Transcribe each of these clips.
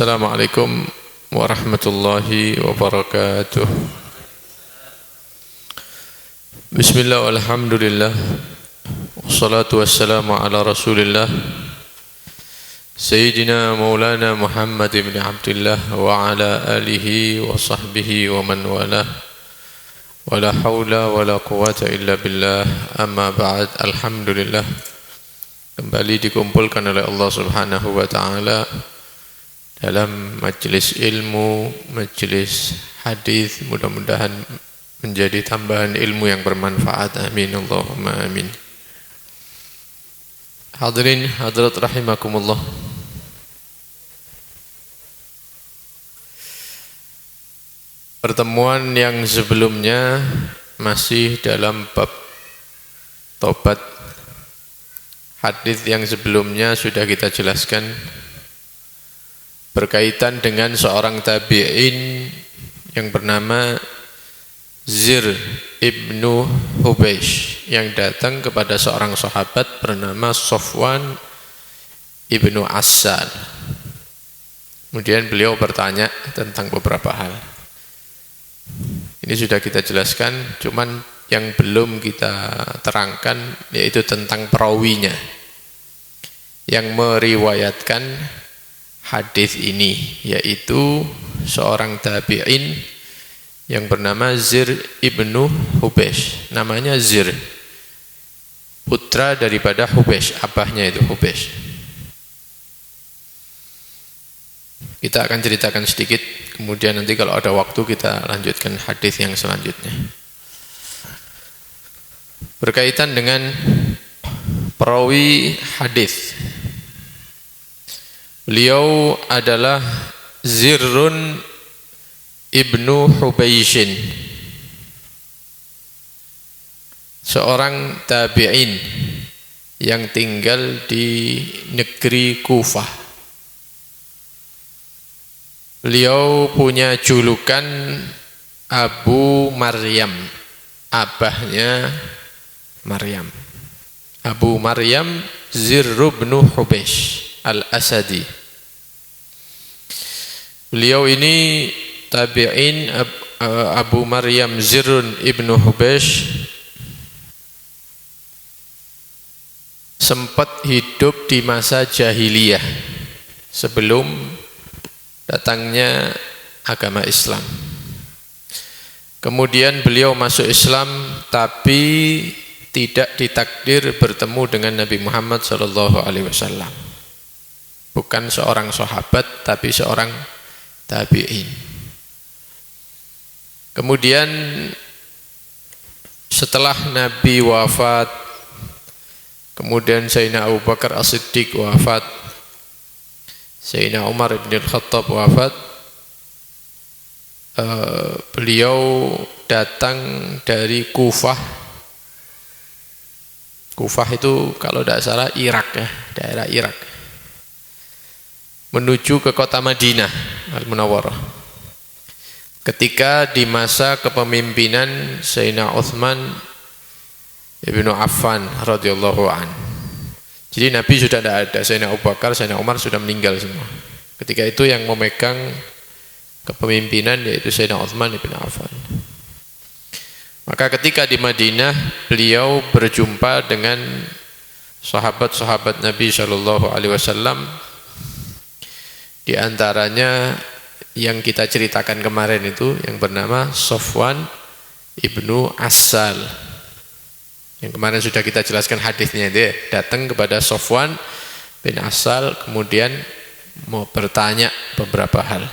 Assalamualaikum warahmatullahi wabarakatuh. Bismillah walhamdulillah. Wassalatu wassalamu ala rasulillah Sayyidina maulana Muhammad ibn Abdullah wa ala alihi wa sahbihi wa man walah. Wala hawla wala quwata illa billah. Amma ba'd. Alhamdulillah, kembali dikumpulkan oleh Allah subhanahu wa ta'ala dalam majelis ilmu, majelis hadis. Mudah-mudahan menjadi tambahan ilmu yang bermanfaat. Amin Allahumma amin. Hadirin hadirat rahimakumullah. Pertemuan yang sebelumnya masih dalam bab tobat. Hadis yang sebelumnya sudah kita jelaskan berkaitan dengan seorang tabi'in yang bernama Zir ibnu Hubeish yang datang kepada seorang sahabat bernama Sofwan ibnu Assal. Kemudian beliau bertanya tentang beberapa hal. Ini sudah kita jelaskan, cuman yang belum kita terangkan yaitu tentang perawinya yang meriwayatkan hadis ini, yaitu seorang tabi'in yang bernama Zir ibnu Hubeish. Namanya Zir, putra daripada Hubeish, abahnya itu Hubeish. Kita akan ceritakan sedikit, kemudian nanti kalau ada waktu kita lanjutkan hadis yang selanjutnya. Berkaitan dengan perawi hadis, beliau adalah Zirrun ibnu Hubeishin, seorang tabi'in yang tinggal di negeri Kufah. Beliau punya julukan Abu Maryam, abahnya Maryam. Abu Maryam Zirr bin Hubeish al-Asadi. Beliau ini tabi'in Abu Maryam Zirrun ibnu Hubeish sempat hidup di masa jahiliyah sebelum datangnya agama Islam. Kemudian beliau masuk Islam, tapi tidak ditakdir bertemu dengan Nabi Muhammad SAW. Bukan seorang sahabat, tapi seorang tabi'in. Kemudian setelah Nabi wafat, kemudian Sayyidina Abu Bakar As-Siddiq wafat, Sayyidina Umar bin Al-Khattab wafat, beliau datang dari Kufah. Kufah itu kalau tidak salah Irak ya, daerah Irak, menuju ke kota Madinah Al-Munawwarah. Ketika di masa kepemimpinan Sayyidina Utsman ibnu Affan radhiyallahu anhu. Jadi Nabi sudah tidak ada, Sayyidina Abu Bakar, Sayyidina Umar sudah meninggal semua. Ketika itu yang memegang kepemimpinan yaitu Sayyidina Utsman ibn Affan. Maka ketika di Madinah beliau berjumpa dengan sahabat-sahabat Nabi SAW. Di antaranya yang kita ceritakan kemarin itu yang bernama Sofwan ibnu Assal. Yang kemarin sudah kita jelaskan hadisnya, dia datang kepada Sofwan bin Assal kemudian mau bertanya beberapa hal.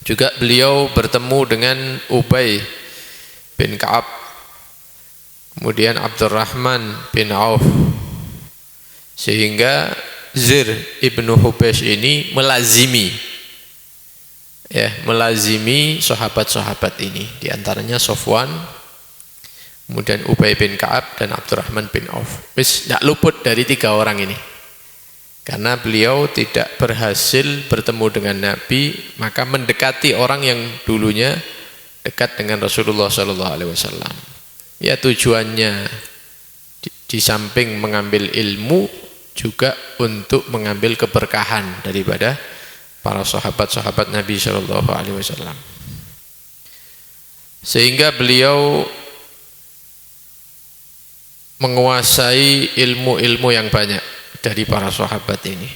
Juga beliau bertemu dengan Ubay bin Ka'ab, kemudian Abdurrahman bin Auf, sehingga Zir ibnu Hubeish ini melazimi sahabat-sahabat ini, di antaranya Sofwan, kemudian Ubay bin Ka'ab dan Abdurrahman bin Auf. Tidak luput dari tiga orang ini. Karena beliau tidak berhasil bertemu dengan Nabi, maka mendekati orang yang dulunya dekat dengan Rasulullah SAW. Ya, tujuannya di samping mengambil ilmu juga untuk mengambil keberkahan daripada para sahabat-sahabat Nabi Shallallahu Alaihi Wasallam. Sehingga beliau menguasai ilmu-ilmu yang banyak dari para sahabat ini.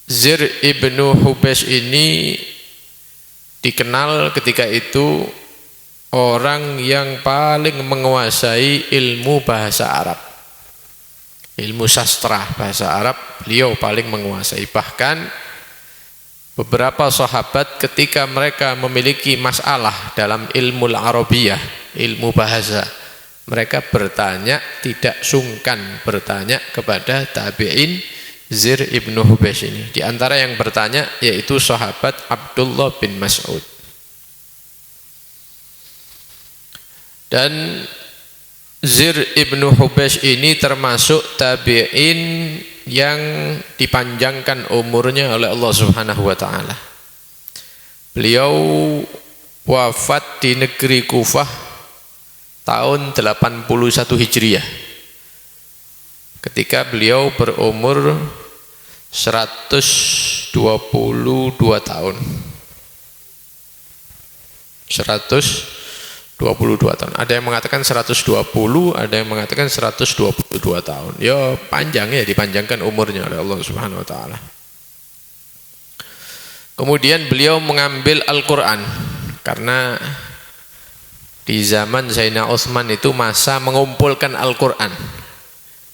Zir ibnu Hubash ini dikenal ketika itu orang yang paling menguasai ilmu bahasa Arab. Ilmu sastra bahasa Arab beliau paling menguasai. Bahkan beberapa sahabat ketika mereka memiliki masalah dalam ilmu Arabiyah, ilmu bahasa, mereka bertanya, tidak sungkan bertanya kepada tabi'in Zir ibnu Hubash ini. Di antara yang bertanya yaitu sahabat Abdullah bin Mas'ud. Dan Zir ibnu Hubash ini termasuk tabi'in yang dipanjangkan umurnya oleh Allah Subhanahu wa taala. Beliau wafat di negeri Kufah tahun 81 Hijriah. Ketika beliau berumur 122 tahun. 122 tahun. Ada yang mengatakan 120, ada yang mengatakan 122 tahun. Ya panjang ya, dipanjangkan umurnya oleh Allah Subhanahu wa taala. Kemudian beliau mengambil Al-Qur'an karena di zaman Sayyidina Utsman itu masa mengumpulkan Al-Qur'an.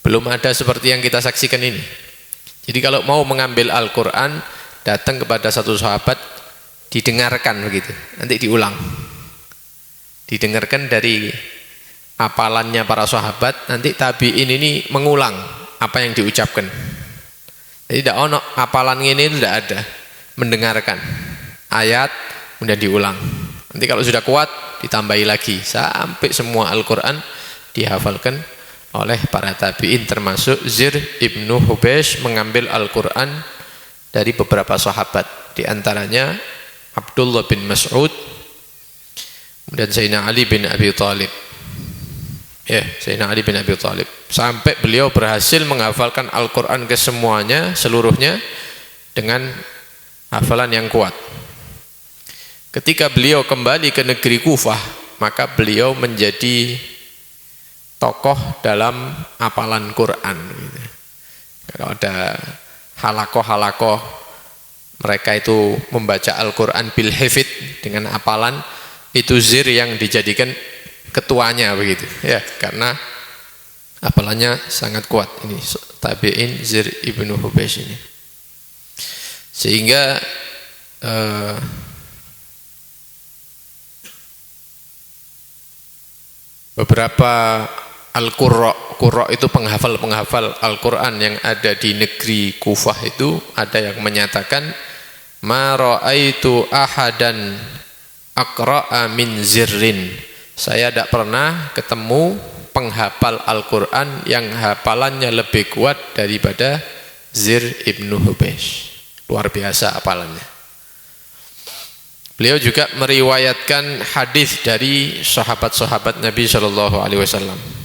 Belum ada seperti yang kita saksikan ini. Jadi kalau mau mengambil Al-Qur'an, datang kepada satu sahabat, didengarkan begitu, nanti diulang. Didengarkan dari hafalannya para sahabat, nanti tabi'in ini mengulang apa yang diucapkan. Jadi tidak ono hafalan ini itu tidak ada, mendengarkan ayat kemudian diulang. Nanti kalau sudah kuat ditambahi lagi sampai semua Al-Qur'an dihafalkan oleh para tabi'in, termasuk Zir ibnu Hubash mengambil Al-Qur'an dari beberapa sahabat, di antaranya Abdullah bin Mas'ud, kemudian Sayyidina Ali bin Abi Thalib. Ya, Sayyidina Ali bin Abi Thalib. Sampai beliau berhasil menghafalkan Al-Qur'an kesemuanya, seluruhnya dengan hafalan yang kuat. Ketika beliau kembali ke negeri Kufah, maka beliau menjadi tokoh dalam hafalan Quran. Kalau ada halakoh-halakoh, mereka itu membaca Al-Quran bil hifid dengan hafalan, itu Zir yang dijadikan ketuanya begitu ya, karena hafalannya sangat kuat. Ini tabi'in Zir ibnu Hubash ini. Sehingga beberapa Al-Qurra itu penghafal Al-Quran yang ada di negeri Kufah itu, ada yang menyatakan ma ra'aitu ahadan aqra'a min Zirrin. Saya tidak pernah ketemu penghafal Al-Quran yang hafalannya lebih kuat daripada Zir ibnu Hubash. Luar biasa hafalannya. Beliau juga meriwayatkan hadis dari sahabat-sahabat Nabi Shallallahu Alaihi Wasallam.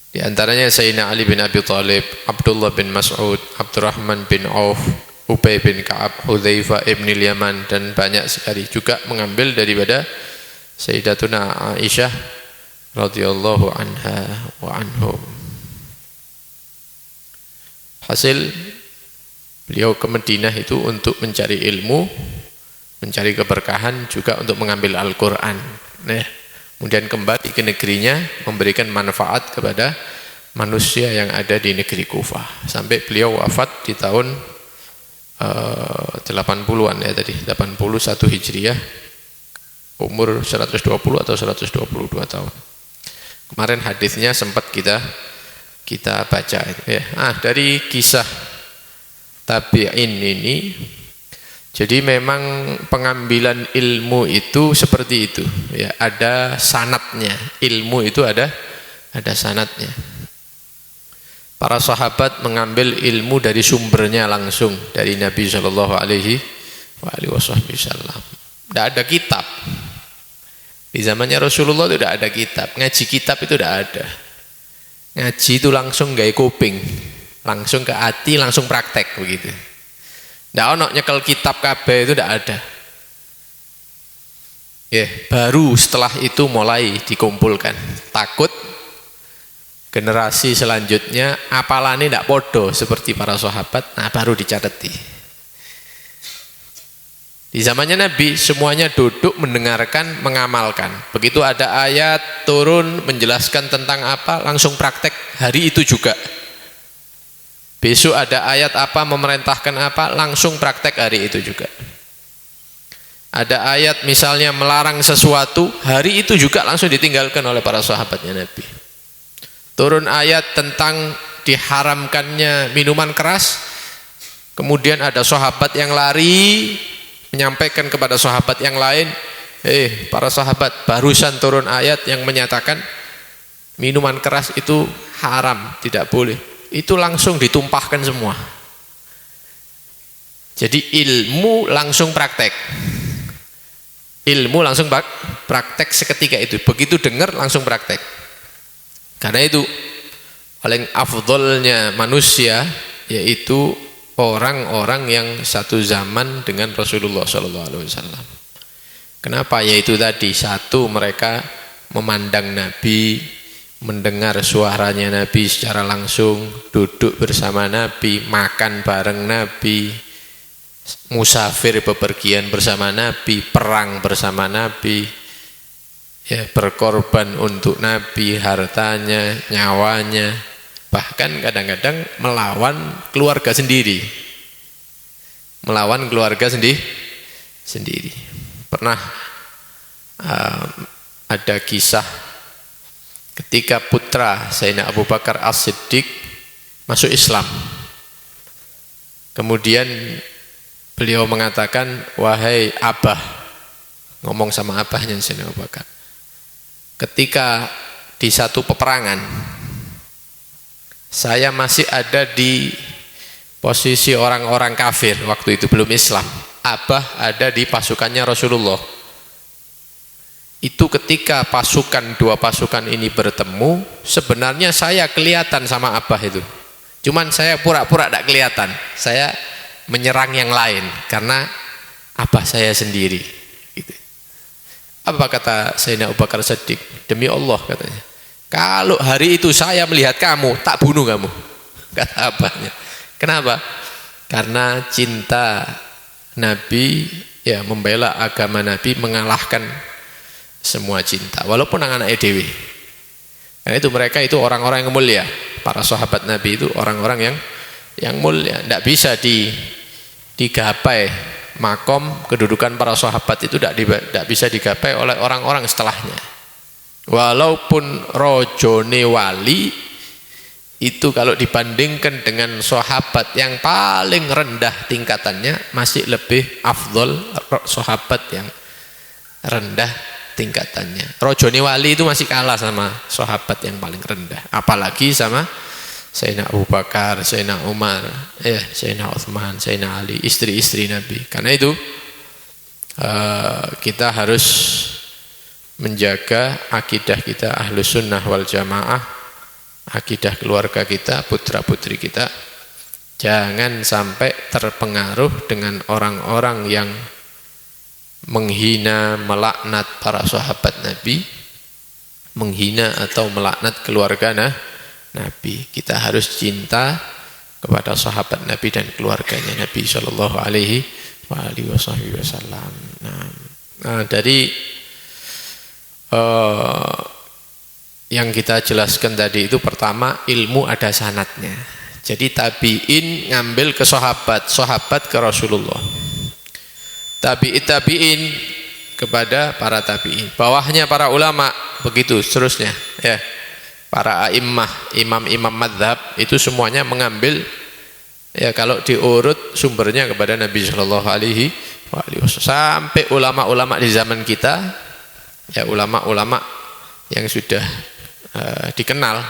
Di antaranya Sayyidina Ali bin Abi Thalib, Abdullah bin Mas'ud, Abdurrahman bin Auf, Ubay bin Ka'ab, Hudzaifah ibn Yaman, dan banyak sekali. Juga mengambil daripada Sayyidatuna Aisyah radhiyallahu anha wa anhum. Hasil beliau ke Madinah itu untuk mencari ilmu, mencari keberkahan, juga untuk mengambil Al-Quran. Nah, kemudian kembali ke negerinya, memberikan manfaat kepada manusia yang ada di negeri Kufah. Sampai beliau wafat di tahun 80-an ya tadi, 81 Hijriah, umur 120 atau 122 tahun. Kemarin hadisnya sempat kita baca ya. Dari kisah tabi'in ini, jadi memang pengambilan ilmu itu seperti itu ya, ada sanadnya. Ilmu itu ada sanadnya. Para sahabat mengambil ilmu dari sumbernya langsung dari Nabi Shallallahu Alaihi Wasallam. Tidak ada kitab di zamannya Rasulullah, itu tidak ada kitab. Ngaji kitab itu tidak ada. Ngaji itu langsung gaya kuping. langsung ke hati, langsung praktek begitu. Ndak ono nyekel kitab kabeh itu ndak ada. Ya, baru setelah itu mulai dikumpulkan. Takut generasi selanjutnya apalane ndak podo seperti para sahabat, nah baru dicateti. Di zamannya Nabi semuanya duduk mendengarkan, mengamalkan. Begitu ada ayat turun menjelaskan tentang apa, langsung praktek hari itu juga. Besok ada ayat apa memerintahkan apa, langsung praktek hari itu juga. Ada ayat misalnya melarang sesuatu, hari itu juga langsung ditinggalkan oleh para sahabatnya Nabi. Turun ayat tentang diharamkannya minuman keras, kemudian ada sahabat yang lari menyampaikan kepada sahabat yang lain, para sahabat, barusan turun ayat yang menyatakan minuman keras itu haram, tidak boleh. Itu langsung ditumpahkan semua. Jadi ilmu langsung praktek. Ilmu langsung praktek seketika itu. Begitu dengar langsung praktek. Karena itu paling afdolnya manusia yaitu orang-orang yang satu zaman dengan Rasulullah SAW. Kenapa? Yaitu tadi, satu, mereka memandang Nabi, mendengar suaranya Nabi secara langsung, duduk bersama Nabi, makan bareng Nabi, musafir bepergian bersama Nabi, perang bersama Nabi, ya, berkorban untuk Nabi, hartanya, nyawanya, bahkan kadang-kadang melawan keluarga sendiri. Melawan keluarga sendiri. Pernah ada kisah ketika putra Sayyidina Abu Bakar As-Siddiq masuk Islam. Kemudian beliau mengatakan, wahai abah, ngomong sama abahnya Sayyidina Abu Bakar, ketika di satu peperangan saya masih ada di posisi orang-orang kafir, waktu itu belum Islam. Abah ada di pasukannya Rasulullah. Itu ketika dua pasukan ini bertemu, sebenarnya saya kelihatan sama abah itu. Cuman saya pura-pura tidak kelihatan. Saya menyerang yang lain karena abah saya sendiri. Gitu. Apa kata Sayyidina Abu Bakar Siddiq? Demi Allah, katanya, kalau hari itu saya melihat kamu, tak bunuh kamu. Kata abahnya. Kenapa? Karena cinta Nabi, ya, membela agama Nabi mengalahkan semua cinta. Walaupun anak-anak dewi. Karena itu mereka itu orang-orang yang mulia. Para sahabat Nabi itu orang-orang yang mulia. Tidak bisa digapai makom kedudukan para sahabat itu tidak bisa digapai oleh orang-orang setelahnya. Walaupun rojone wali itu kalau dibandingkan dengan sahabat yang paling rendah tingkatannya masih lebih afdol sahabat yang rendah tingkatannya. Rojone wali itu masih kalah sama sahabat yang paling rendah, apalagi sama Sayyidina Abu Bakar, Sayyidina Umar, Sayyidina Utsman, Sayyidina Ali, istri-istri Nabi. Karena itu kita harus menjaga akidah kita Ahlus Sunnah wal Jamaah, akidah keluarga kita, putra-putri kita, jangan sampai terpengaruh dengan orang-orang yang menghina, melaknat para sahabat Nabi, menghina atau melaknat keluarga Nabi. Kita harus cinta kepada sahabat Nabi dan keluarganya Nabi Shallallahu Alaihi Wasallam. Nah, dari yang kita jelaskan tadi itu, pertama, ilmu ada sanadnya. Jadi tabi'in ngambil ke sahabat, sahabat ke Rasulullah, tabi'in kepada para tabi'in, bawahnya para ulama, begitu seterusnya, ya. Para a'immah, imam-imam madhab itu semuanya mengambil, ya, kalau diurut sumbernya kepada Nabi Shallallahu Alaihi Wasallam, sampai ulama-ulama di zaman kita, ya, ulama-ulama yang sudah dikenal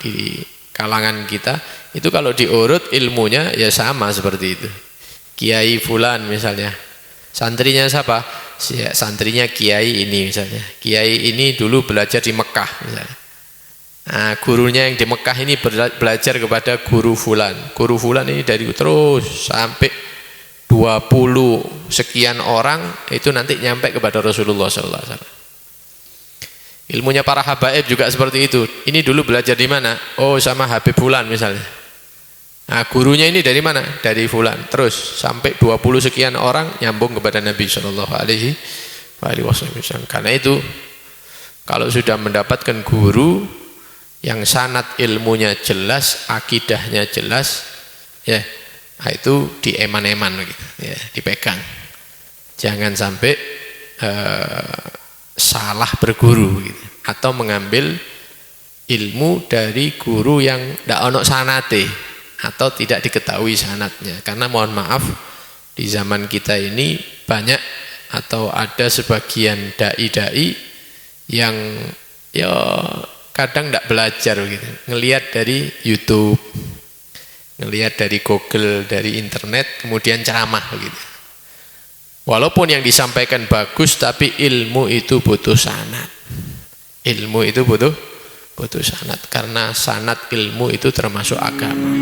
di kalangan kita, itu kalau diurut ilmunya ya sama seperti itu. Kiai fulan misalnya, santrinya siapa? Santrinya kiai ini misalnya. Kiai ini dulu belajar di Mekah misalnya. Nah, gurunya yang di Mekah ini belajar kepada guru fulan. Guru fulan ini dari terus sampai 20 sekian orang itu nanti nyampe kepada Rasulullah sallallahu alaihi wasallam. Ilmunya para habaib juga seperti itu. Ini dulu belajar di mana? Oh, sama Habib fulan misalnya. Nah, gurunya ini dari mana? Dari fulan. Terus sampai 20 sekian orang nyambung kepada Nabi sallallahu alaihi wasallam. Karena itu kalau sudah mendapatkan guru yang sanad ilmunya jelas, akidahnya jelas, ya, nah itu dieman-eman gitu, ya, dipegang. Jangan sampai salah berguru gitu, atau mengambil ilmu dari guru yang tidak ono sanate atau tidak diketahui sanatnya. Karena mohon maaf, di zaman kita ini banyak atau ada sebagian dai-dai yang ya kadang tidak belajar gitu, ngelihat dari YouTube, ngelihat dari Google, dari internet, kemudian ceramah gitu. Walaupun yang disampaikan bagus, tapi ilmu itu butuh sanad. Ilmu itu butuh sanad, karena sanad ilmu itu termasuk agama.